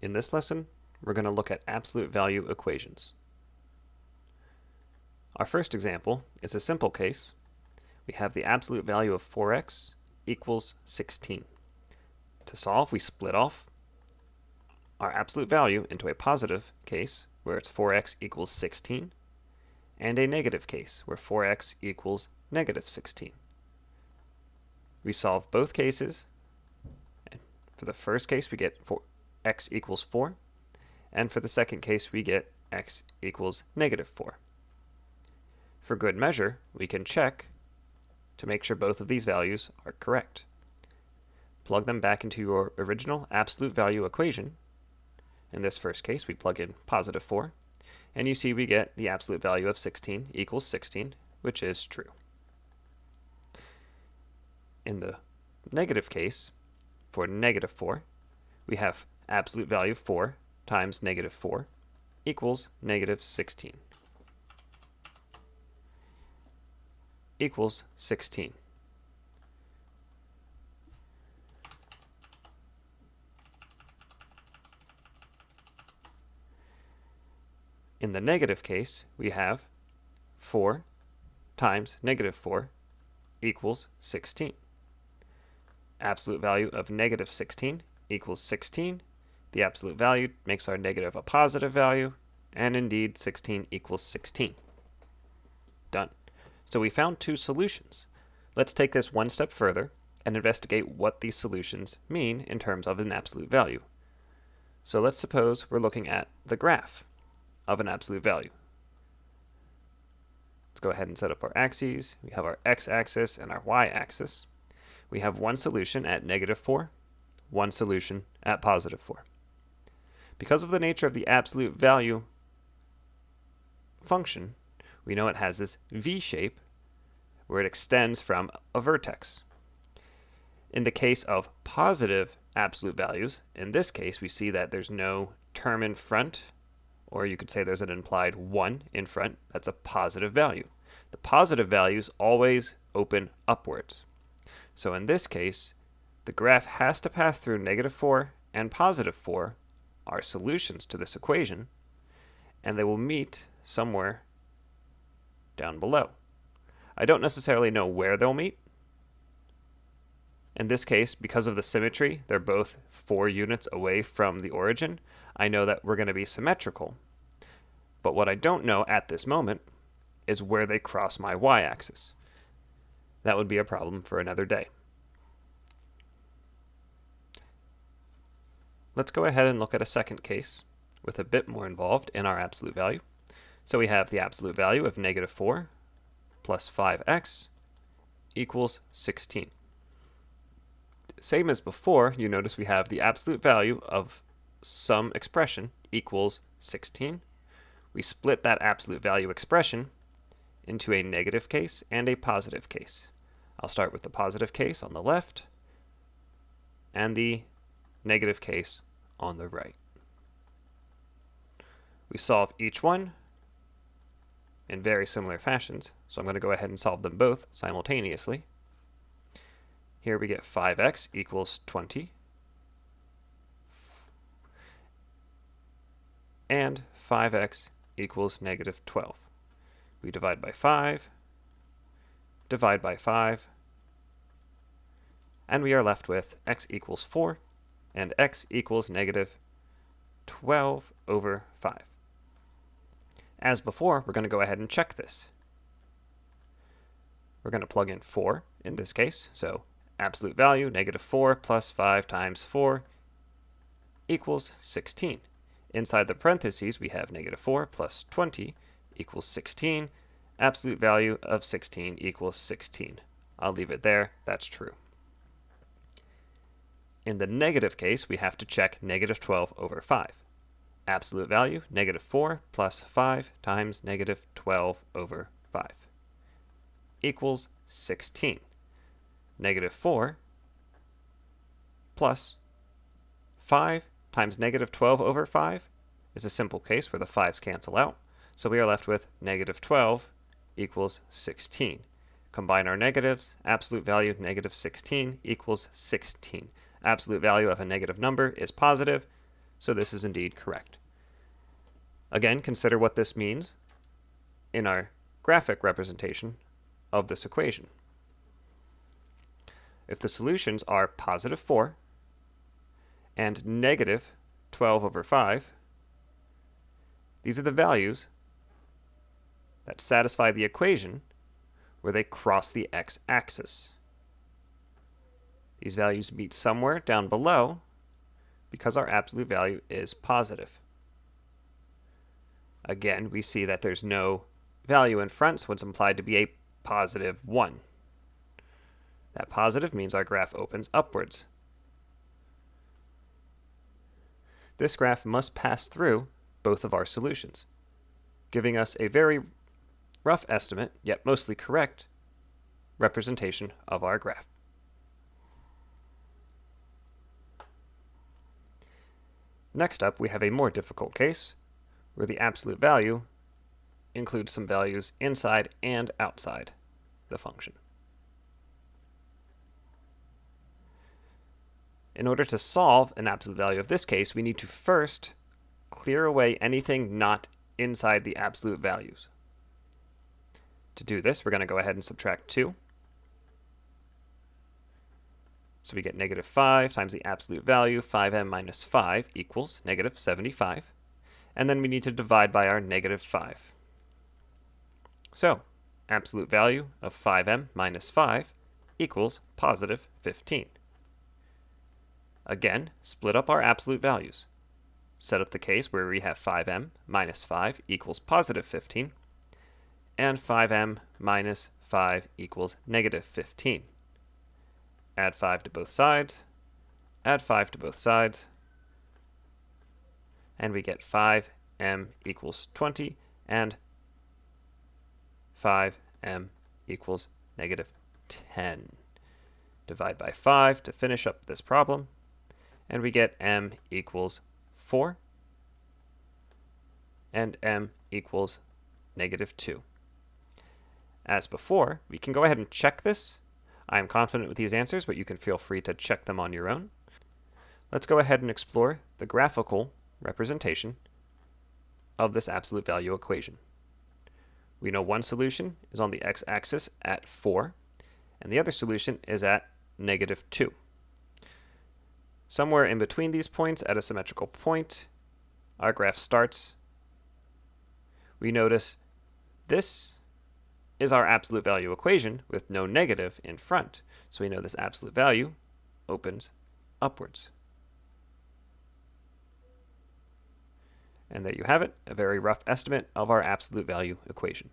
In this lesson, we're going to look at absolute value equations. Our first example is a simple case. We have the absolute value of 4x equals 16. To solve, we split off our absolute value into a positive case, where it's 4x equals 16, and a negative case, where 4x equals negative 16. We solve both cases. For the first case, we get x equals 4, and for the second case, we get x equals negative 4. For good measure, we can check to make sure both of these values are correct. Plug them back into your original absolute value equation. In this first case, we plug in positive 4, and you see we get the absolute value of 16 equals 16, which is true. In the negative case, for negative 4, we have absolute value 4 times negative 4 equals negative 16. Equals 16. In the negative case, we have 4 times negative 4 equals 16. Absolute value of negative 16 equals 16. The absolute value makes our negative a positive value, and indeed 16 equals 16. Done. So we found two solutions. Let's take this one step further and investigate what these solutions mean in terms of an absolute value. So let's suppose we're looking at the graph of an absolute value. Let's go ahead and set up our axes. We have our x-axis and our y-axis. We have one solution at negative 4, one solution at positive 4. Because of the nature of the absolute value function, we know it has this V shape where it extends from a vertex. In the case of positive absolute values, in this case we see that there's no term in front, or you could say there's an implied 1 in front. That's a positive value. The positive values always open upwards. So in this case, the graph has to pass through negative 4 and positive 4, our solutions to this equation, and they will meet somewhere down below. I don't necessarily know where they'll meet. In this case, because of the symmetry, they're both 4 units away from the origin. I know that we're going to be symmetrical. But what I don't know at this moment is where they cross my y-axis. That would be a problem for another day. Let's go ahead and look at a second case with a bit more involved in our absolute value. So we have the absolute value of negative 4 plus 5x equals 16. Same as before, you notice we have the absolute value of some expression equals 16. We split that absolute value expression into a negative case and a positive case. I'll start with the positive case on the left and the negative case on the right. We solve each one in very similar fashions, so I'm going to go ahead and solve them both simultaneously. Here we get 5x equals 20, and 5x equals negative 12. We divide by 5, divide by 5, and we are left with x equals 4 and x equals negative 12 over 5. As before, we're going to go ahead and check this. We're going to plug in 4 in this case, so absolute value negative 4 plus 5 times 4 equals 16. Inside the parentheses, we have negative 4 plus 20 equals 16. Absolute value of 16 equals 16. I'll leave it there. That's true. In the negative case, we have to check negative 12 over 5. Absolute value, negative 4 plus 5 times negative 12 over 5 equals 16. Negative 4 plus 5 times negative 12 over 5 is a simple case where the 5's cancel out. So we are left with negative 12 equals 16. Combine our negatives. Absolute value negative 16 equals 16. Absolute value of a negative number is positive, so this is indeed correct. Again, consider what this means in our graphic representation of this equation. If the solutions are positive 4 and negative 12 over 5, these are the values that satisfy the equation where they cross the x-axis. These values meet somewhere down below because our absolute value is positive. Again, we see that there's no value in front, so it's implied to be a positive 1. That positive means our graph opens upwards. This graph must pass through both of our solutions, giving us a very rough estimate, yet mostly correct, representation of our graph. Next up, we have a more difficult case where the absolute value includes some values inside and outside the function. In order to solve an absolute value of this case, we need to first clear away anything not inside the absolute values. To do this, we're going to go ahead and subtract 2. So we get negative 5 times the absolute value, 5m minus 5 equals negative 75. And then we need to divide by our negative 5. So, absolute value of 5m minus 5 equals positive 15. Again, split up our absolute values. Set up the case where we have 5m minus 5 equals positive 15, and 5m minus 5 equals negative 15. Add 5 to both sides, add 5 to both sides, and we get 5m equals 20, and 5m equals negative 10. Divide by 5 to finish up this problem, and we get m equals 4, and m equals negative 2. As before, we can go ahead and check this. I am confident with these answers, but you can feel free to check them on your own. Let's go ahead and explore the graphical representation of this absolute value equation. We know one solution is on the x-axis at 4, and the other solution is at negative 2. Somewhere in between these points at a symmetrical point, our graph starts. We notice this is our absolute value equation with no negative in front. So we know this absolute value opens upwards. And there you have it, a very rough estimate of our absolute value equation.